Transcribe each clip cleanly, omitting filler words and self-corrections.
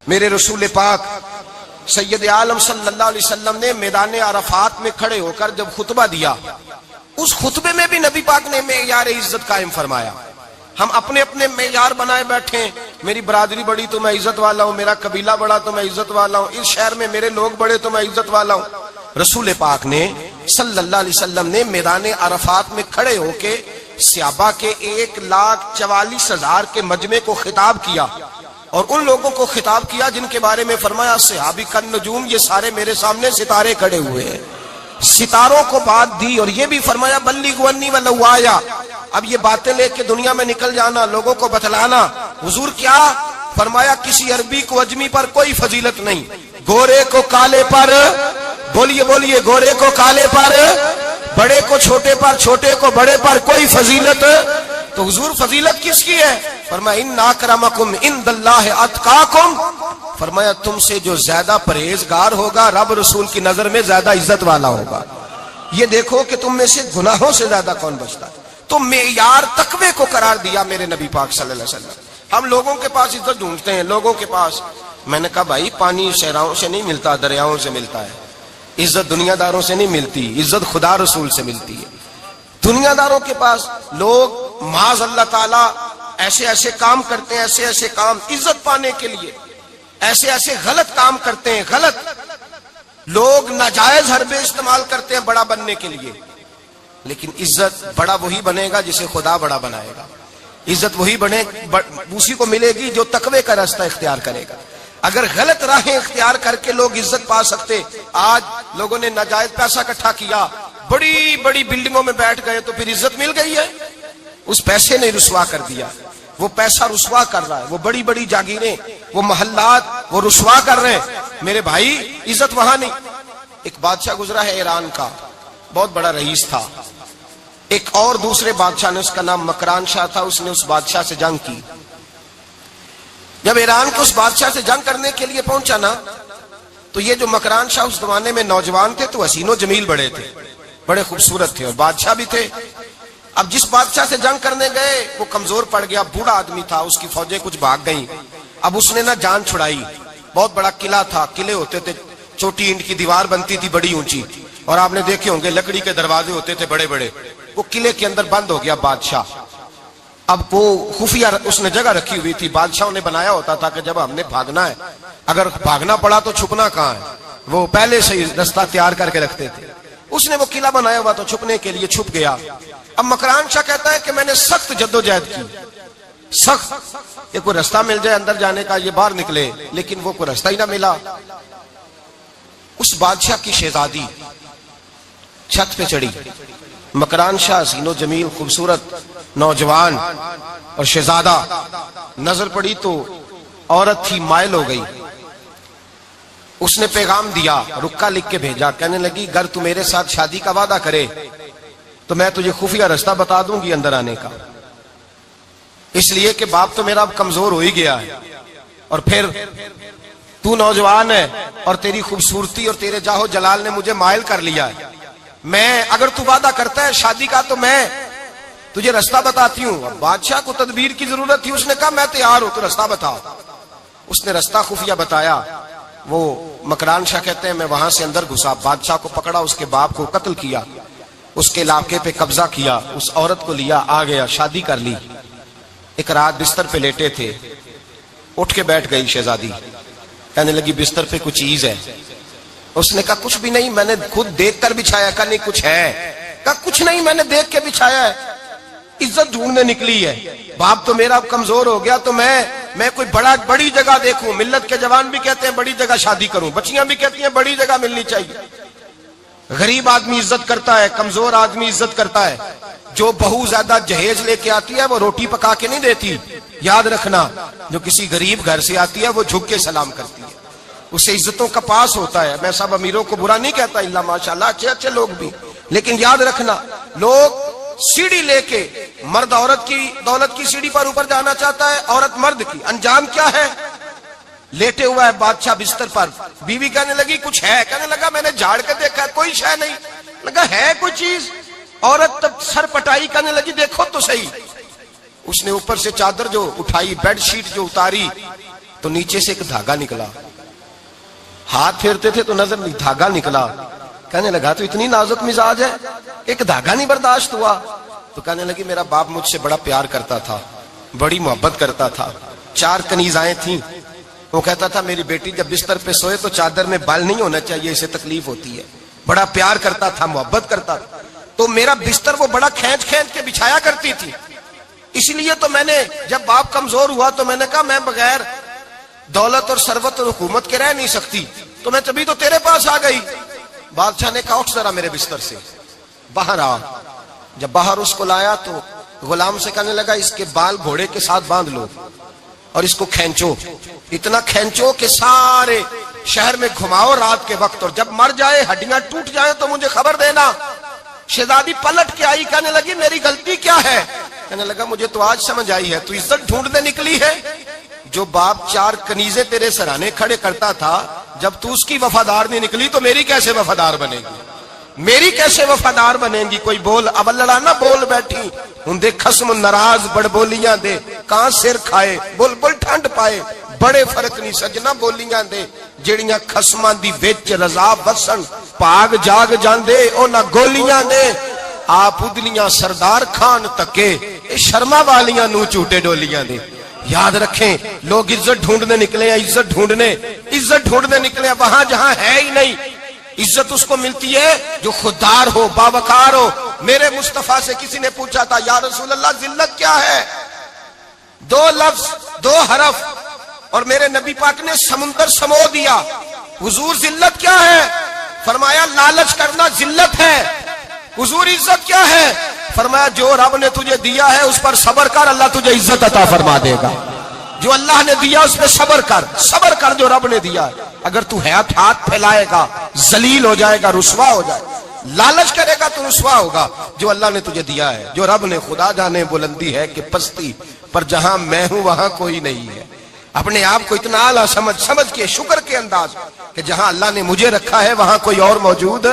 میرے رسول پاک سید عالم صلی اللہ علیہ وسلم نے میدان عرفات میں کھڑے ہو کر جب خطبہ دیا، اس خطبے میں بھی نبی پاک نے معیار عزت قائم فرمایا۔ ہم اپنے اپنے معیار بنائے بیٹھے ہیں، میری برادری بڑی تو میں عزت والا ہوں، میرا قبیلہ بڑا تو میں عزت والا ہوں، اس شہر میں میرے لوگ بڑے تو میں عزت والا ہوں۔ رسول پاک نے صلی اللہ علیہ وسلم نے میدان عرفات میں کھڑے ہو کے صحابہ کے 1,44,000 کے مجمع کو خطاب کیا، اور ان لوگوں کو خطاب کیا جن کے بارے میں فرمایا صحابی کن نجوم، یہ سارے میرے سامنے ستارے کھڑے ہوئے ہیں۔ ستاروں کو بات دی اور یہ بھی فرمایا بلغوا عنی ولو آیا، اب یہ باتیں لے کے دنیا میں نکل جانا، لوگوں کو بتلانا۔ حضور کیا فرمایا؟ کسی عربی کو اجمی پر کوئی فضیلت نہیں، گورے کو کالے پر، بولیے بولیے، گورے کو کالے پر، بڑے کو چھوٹے پر، چھوٹے کو بڑے پر کوئی فضیلت۔ تو حضور فضیلت کس کی ہے؟ فرمایا ان اکرمکم عند اللہ اتقاکم، فرمایا تم سے جو زیادہ پرہیزگار ہوگا رب رسول کی نظر میں زیادہ عزت والا ہوگا۔ یہ دیکھو کہ تم میں سے گناہوں سے زیادہ کون بچتا ہے۔ تو معیار تقوی کو قرار دیا میرے نبی پاک صلی اللہ علیہ وسلم۔ ہم لوگوں کے پاس عزت ڈھونڈتے ہیں، لوگوں کے پاس، میں نے کہا بھائی پانی صحراؤں سے نہیں ملتا، دریاؤں سے ملتا ہے۔ عزت دنیا داروں سے نہیں ملتی، عزت خدا رسول سے ملتی ہے۔ دنیا داروں کے پاس لوگ معاذ اللہ تعالی ایسے ایسے کام کرتے ہیں، ایسے ایسے کام عزت پانے کے لیے، ایسے ایسے غلط کام کرتے ہیں، غلط لوگ ناجائز حربے استعمال کرتے ہیں بڑا بننے کے لیے۔ لیکن عزت بڑا وہی بنے گا جسے خدا بڑا بنائے گا، عزت وہی بنے اسی کو ملے گی جو تقوی کا راستہ اختیار کرے گا۔ اگر غلط راہیں اختیار کر کے لوگ عزت پا سکتے، آج لوگوں نے ناجائز پیسہ اکٹھا کیا، بڑی بڑی بلڈنگوں میں بیٹھ گئے تو پھر عزت مل گئی ہے؟ اس پیسے نے رسوا کر دیا، وہ پیسہ رسوا کر رہا ہے، وہ بڑی بڑی جاگیریں، وہ محلات وہ رسوا کر رہے ہیں۔ میرے بھائی عزت وہاں نہیں۔ ایک بادشاہ گزرا ہے ایران کا، بہت بڑا رئیس تھا۔ ایک اور دوسرے بادشاہ نے، اس کا نام مکران شاہ تھا، اس نے اس بادشاہ سے جنگ کی۔ جب ایران کو اس بادشاہ سے جنگ کرنے کے لیے پہنچا نا، تو یہ جو مکران شاہ اس زمانے میں نوجوان تھے تو حسین و جمیل بڑے تھے، بڑے خوبصورت تھے، اور بادشاہ بھی تھے۔ اب جس بادشاہ سے جنگ کرنے گئے وہ کمزور پڑ گیا، بوڑھا آدمی تھا، اس کی فوجیں کچھ بھاگ گئیں۔ اب اس نے نا جان چھڑائی، بہت بڑا قلعہ تھا، قلعے ہوتے تھے، چھوٹی اینٹ کی دیوار بنتی تھی بڑی اونچی، اور آپ نے دیکھے ہوں گے لکڑی کے دروازے ہوتے تھے بڑے بڑے۔ وہ قلعے کے اندر بند ہو گیا بادشاہ۔ اب وہ خفیہ اس نے جگہ رکھی ہوئی تھی، بادشاہوں نے بنایا ہوتا تھا کہ جب ہم نے بھاگنا ہے، اگر بھاگنا پڑا تو چھپنا کہاں ہے، وہ پہلے سے ہی رستہ تیار کر کے رکھتے تھے۔ اس نے وہ قلعہ بنایا ہوا تو چھپنے کے لیے چھپ گیا۔ اب مکران شاہ کہتا ہے کہ میں نے سخت جدوجہد کی، سخت، یہ کوئی رستہ مل جائے اندر جانے کا، یہ باہر نکلے، لیکن وہ کوئی رستہ ہی نہ ملا۔ اس بادشاہ کی شہزادی چھت پہ چڑھی، مکران شاہ حسین و جمیل خوبصورت نوجوان اور شہزادہ، نظر پڑی تو عورت تھی، مائل ہو گئی۔ اس نے پیغام دیا، رکا لکھ کے بھیجا، کہنے لگی اگر تو میرے ساتھ شادی کا وعدہ کرے تو میں تجھے خفیہ رستہ بتا دوں گی اندر آنے کا، اس لیے کہ باپ تو میرا اب کمزور ہو ہی گیا ہے، اور پھر تو نوجوان ہے اور تیری خوبصورتی اور تیرے جاہو جلال نے مجھے مائل کر لیا ہے۔ میں اگر تو وعدہ کرتا ہے شادی کا تو میں تجھے رستہ بتاتی ہوں۔ اب بادشاہ کو تدبیر کی ضرورت تھی، اس نے کہا میں تیار ہوں، تو رستہ بتاؤ۔ اس نے رستہ خفیہ بتایا۔ وہ مکران شاہ کہتے ہیں میں وہاں سے اندر گھسا، بادشاہ کو پکڑا، اس کے باپ کو قتل کیا، اس کے علاقے پہ قبضہ کیا، اس عورت کو لیا، آ گیا، شادی کر لی۔ ایک رات بستر پہ لیٹے تھے، اٹھ کے بیٹھ گئی شہزادی، کہنے لگی بستر پہ کچھ چیز ہے۔ اس نے کہا کچھ بھی نہیں، میں نے خود دیکھ کر بچھایا۔ کہا نہیں کچھ ہے۔ کہا کچھ نہیں، میں نے دیکھ کے بچھایا ہے، عزت ڈھونڈنے نکلی ہے، باپ تو میرا کمزور ہو گیا، تو میں کوئی بڑی جگہ دیکھوں۔ ملت کے جوان بھی کہتے ہیں بڑی جگہ شادی کروں، بچیاں بھی کہتی ہیں بڑی جگہ ملنی چاہیے۔ غریب آدمی عزت کرتا ہے، کمزور آدمی عزت کرتا ہے۔ جو بہو زیادہ جہیز لے کے آتی ہے وہ روٹی پکا کے نہیں دیتی، یاد رکھنا، جو کسی غریب گھر سے آتی ہے وہ جھک کے سلام کرتی ہے، اسے عزتوں کا پاس ہوتا ہے۔ میں سب امیروں کو برا نہیں کہتا، اللہ ماشاءاللہ اچھے اچھے لوگ بھی، لیکن یاد رکھنا لوگ سیڑھی لے کے، مرد عورت کی دولت کی سیڑھی پر اوپر جانا چاہتا ہے، عورت مرد کی، انجام کیا ہے؟ لیٹے ہوا ہے بادشاہ بستر پر، بیوی کہنے لگی کچھ ہے، کہنے لگا میں نے جھاڑ کے دیکھا کوئی شے نہیں، لگا ہے کوئی چیز، عورت تب سر پٹائی، کہنے لگی دیکھو تو صحیح۔ اس نے اوپر سے چادر جو اٹھائی، بیڈ شیٹ جو اتاری، تو نیچے سے ایک دھاگا نکلا، ہاتھ پھیرتے تھے تو نظر نہیں، دھاگا نکلا. کہنے لگا تو اتنی نازک مزاج ہے، ایک دھاگا نہیں برداشت ہوا. تو کہنے لگی میرا باپ مجھ سے بڑا پیار کرتا تھا، بڑی محبت کرتا تھا. 4 کنیزائیں تھیں. وہ کہتا تھا میری بیٹی جب بستر پہ سوئے تو چادر میں بال نہیں ہونا چاہیے، اسے تکلیف ہوتی ہے. بڑا پیار کرتا تھا، محبت کرتا تھا. تو میرا بستر وہ بڑا کھینچ کھینچ کے بچھایا کرتی تھی. اس لیے تو میں نے جب باپ کمزور ہوا تو میں نے کہا میں بغیر دولت اور ثروت اور حکومت کے رہ نہیں سکتی، تو میں تبھی تو تیرے پاس آ گئی. بادشاہ نے کہا اٹھ ذرا میرے بستر سے باہر آ. جب باہر اس کو لایا تو غلام سے کہنے لگا اس کے بال گھوڑے کے ساتھ باندھ لو اور اس کو کھینچو، اتنا کھینچو کہ سارے شہر میں گھماؤ رات کے وقت، اور جب مر جائے ہڈیاں ٹوٹ جائیں تو مجھے خبر دینا. شہزادی پلٹ کے آئی، کہنے لگی میری غلطی کیا ہے؟ کہنے لگا مجھے تو آج سمجھ آئی ہے، تو عزت ڈھونڈنے نکلی ہے. جو باپ 4 کنیزیں تیرے سرانے کھڑے کرتا تھا، جب تو اس کی وفادار نہیں نکلی تو میری کیسے وفادار بنے گی؟ میری کیسے وفادار بنے گی؟ کوئی بول اب لڑانا بول بیٹھی ہوں دے خسم ناراض بڑ بولیاں دے کہاں سر کھائے بول بول ٹھنڈ پائے. بڑے فرق نہیں سجنا بولیاں دے جڑیاں خسماں دی وچ رضا وسن پاگ جاگ جاندے او نہ گولیاں دے. آپ ادلیاں سردار خان تکے اے شرما والیاں نو چوٹے ڈولیاں دے. یاد رکھیں لوگ عزت ڈھونڈنے نکلے ہیں، عزت ڈھونڈنے نکلے ہیں وہاں جہاں ہے ہی نہیں. عزت اس کو ملتی ہے جو خوددار ہو، باوقار ہو. میرے مصطفیٰ سے کسی نے پوچھا تھا یا رسول اللہ ذلت کیا ہے؟ 2 لفظ 2 حرف اور میرے نبی پاک نے سمندر سمو دیا. حضور ذلت کیا ہے؟ فرمایا لالچ کرنا ذلت ہے. حضور عزت کیا ہے؟ فرمایا جو رب نے تجھے دیا ہے اس پر صبر کر، اللہ تجھے عزت عطا فرما دے گا. جو اللہ نے دیا اس پہ صبر کر جو رب نے دیا. اگر تو ہاتھ پھیلائے گا ذلیل ہو جائے گا، رسوا ہو جائے گا. لالچ کرے گا تو رسوا ہوگا. جو اللہ نے تجھے دیا ہے، جو رب نے، خدا جانے بلندی ہے کہ پستی پر جہاں میں ہوں وہاں کوئی نہیں ہے. اپنے آپ کو اتنا اعلیٰ سمجھ کے شکر کے انداز کہ جہاں اللہ نے مجھے رکھا ہے وہاں کوئی اور موجود.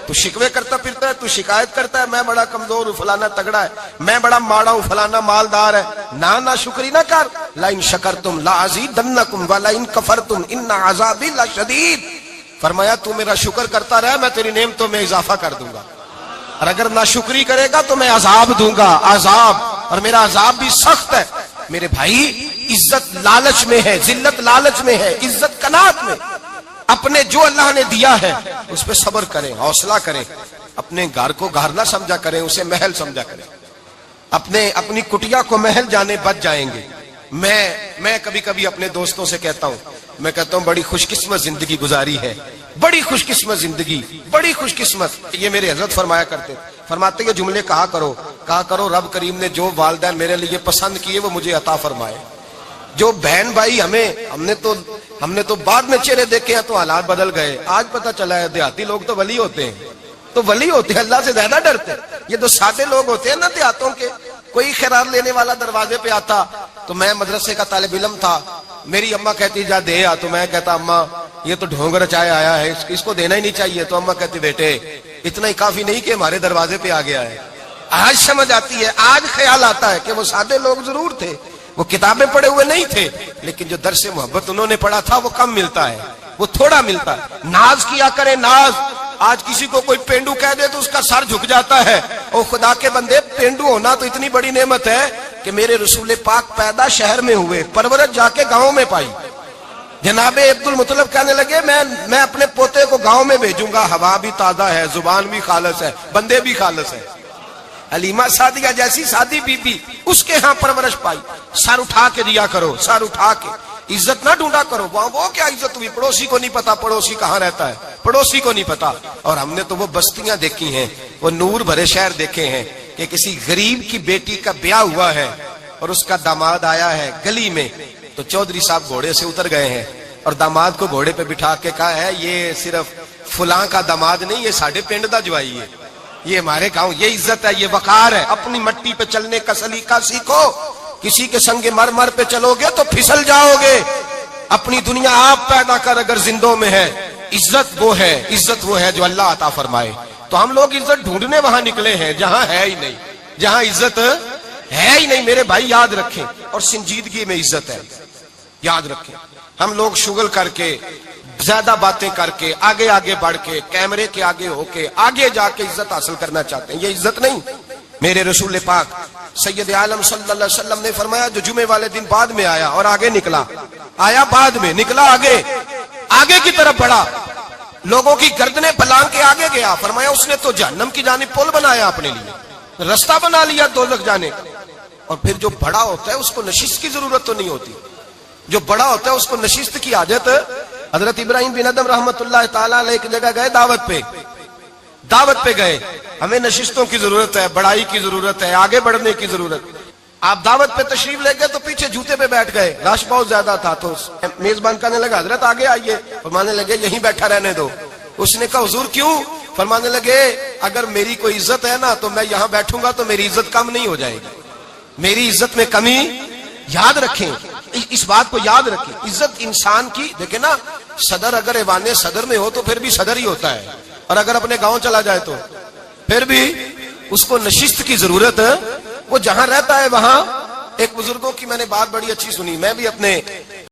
تو شکوے کرتا پھرتا ہے، تو شکایت کرتا ہے میں بڑا کمزور ہوں، فلانا تگڑا ہے، میں بڑا ماڑا ہوں، فلانا مالدار ہے. نہ شکری نہ کر. لئن شکرتم لازیدنکم ولئن کفرتم ان عذابی لشدید. فرمایا تو میرا شکر کرتا رہے میں تیری نعمتوں میں اضافہ کر دوں گا، اور اگر ناشکری کرے گا تو میں عذاب دوں گا، عذاب، اور میرا عذاب بھی سخت ہے. میرے بھائی عزت لالچ میں ہے، ذلت لالچ میں ہے، عزت قناعت میں. اپنے جو اللہ نے دیا ہے اس پہ صبر کریں، حوصلہ کریں. اپنے گھر کو گھر نہ سمجھا کریں، اسے محل سمجھا کریں. اپنی کٹیا کو محل جانے بچ جائیں گے. میں کبھی کبھی اپنے دوستوں سے کہتا ہوں بڑی خوش قسمت زندگی گزاری ہے، بڑی خوش قسمت زندگی، بڑی خوش قسمت. یہ میرے حضرت فرمایا کرتے، فرماتے یہ جملے کہا کرو رب کریم نے جو والدین میرے لیے پسند کیے وہ مجھے عطا فرمائے. جو بہن بھائی ہم نے تو بعد میں چہرے دیکھے ہیں تو حالات بدل گئے. آج پتہ چلا ہے دیہاتی لوگ تو ولی ہوتے ہیں، اللہ سے زیادہ ڈرتے ہیں. یہ تو سادے لوگ ہوتے ہیں نا دیہاتوں کے. کوئی خیرات لینے والا دروازے پہ آتا تو میں مدرسے کا طالب علم تھا، میری اماں کہتی جا دے آ، تو میں کہتا اماں یہ تو ڈھونگ رچائے آیا ہے، اس کو دینا ہی نہیں چاہیے. تو اماں کہتی بیٹے اتنا ہی کافی نہیں کہ ہمارے دروازے پہ آ گیا ہے. آج سمجھ آتی ہے، آج خیال آتا ہے کہ وہ سادے لوگ ضرور تھے، وہ کتابیں پڑھے ہوئے نہیں تھے، لیکن جو درس محبت انہوں نے پڑھا تھا وہ کم ملتا ہے، وہ تھوڑا ملتا ہے. ناز کیا کرے ناز. آج کسی کو کوئی پینڈو کہہ دے تو اس کا سر جھک جاتا ہے. او خدا کے بندے، پینڈو ہونا تو اتنی بڑی نعمت ہے کہ میرے رسول پاک پیدا شہر میں ہوئے، پرورش جا کے گاؤں میں پائی. جناب عبد المطلب کہنے لگے میں اپنے پوتے کو گاؤں میں بھیجوں گا، ہوا بھی تازہ ہے، زبان بھی خالص ہے، بندے بھی خالص ہے. حلیمہ سعدیہ جیسی سادی بی بی اس کے ہاں پرورش پائی. سر اٹھا کے دیا کرو، سر اٹھا کے. عزت نہ ڈھونڈا کرو. وہ کیا عزت ہوئی؟ پڑوسی کو نہیں پتا پڑوسی کہاں رہتا ہے، پڑوسی کو نہیں پتا. اور ہم نے تو وہ بستیاں دیکھی ہیں، وہ نور بھرے شہر دیکھے ہیں کہ کسی غریب کی بیٹی کا بیاہ ہوا ہے اور اس کا داماد آیا ہے گلی میں، تو چودھری صاحب گھوڑے سے اتر گئے ہیں اور داماد کو گھوڑے پہ بٹھا کے کہا ہے یہ صرف فلاں کا داماد نہیں، یہ ساڑھے پنڈ دا جوائی ہے، یہ ہمارے گاؤں. یہ عزت ہے، یہ وقار ہے. اپنی مٹی پہ چلنے کا سلیقہ سیکھو. کسی کے سنگ مرمر پہ چلو گے تو پھسل جاؤ گے. اپنی دنیا آپ پیدا کر اگر زندوں میں ہے. عزت وہ ہے جو اللہ عطا فرمائے. تو ہم لوگ عزت ڈھونڈنے وہاں نکلے ہیں جہاں ہے ہی نہیں، جہاں عزت ہے ہی نہیں. میرے بھائی یاد رکھیں، اور سنجیدگی میں عزت ہے. یاد رکھیں، ہم لوگ شغل کر کے، زیادہ باتیں کر کے، آگے آگے بڑھ کے، کیمرے کے آگے ہو کے، آگے جا کے عزت حاصل کرنا چاہتے ہیں. یہ عزت نہیں. میرے رسول پاک سید عالم صلی اللہ علیہ وسلم نے فرمایا جو جمعے والے دن بعد میں آیا اور آگے نکلا، آیا بعد میں، نکلا آگے کی طرف بڑھا، لوگوں کی گردنیں پلانگ کے آگے گیا، فرمایا اس نے تو جہنم کی جانب پل بنایا، اپنے لیے رستہ بنا لیا دوزخ جانے کا. اور پھر جو بڑا ہوتا ہے اس کو نشست کی ضرورت تو نہیں ہوتی. جو بڑا ہوتا ہے اس کو نشست کی عادت. حضرت ابراہیم بن ادم رحمت اللہ تعالی علیہ ایک جگہ گئے، دعوت پہ گئے. ہمیں نشستوں کی ضرورت ہے، بڑائی کی ضرورت ہے، آگے بڑھنے کی ضرورت. آپ دعوت پہ تشریف لے گئے تو پیچھے جوتے پہ بیٹھ گئے، رش بہت زیادہ تھا. تو میزبان کہنے لگا حضرت آگے آئیے، فرمانے لگے یہیں بیٹھا رہنے دو. اس نے کہا حضور کیوں؟ فرمانے لگے اگر میری کوئی عزت ہے نا تو میں یہاں بیٹھوں گا تو میری عزت کم نہیں ہو جائے گی، میری عزت میں کمی. یاد رکھیں، اس بات کو یاد رکھیں. عزت انسان کی، دیکھیں نا، صدر اگر ایوان صدر میں ہو تو پھر بھی صدر ہی ہوتا ہے، اور اگر اپنے گاؤں چلا جائے تو پھر بھی اس کو نشست کی ضرورت ہے. وہ جہاں رہتا ہے وہاں. ایک بزرگوں کی میں نے بات بڑی اچھی سنی. میں بھی اپنے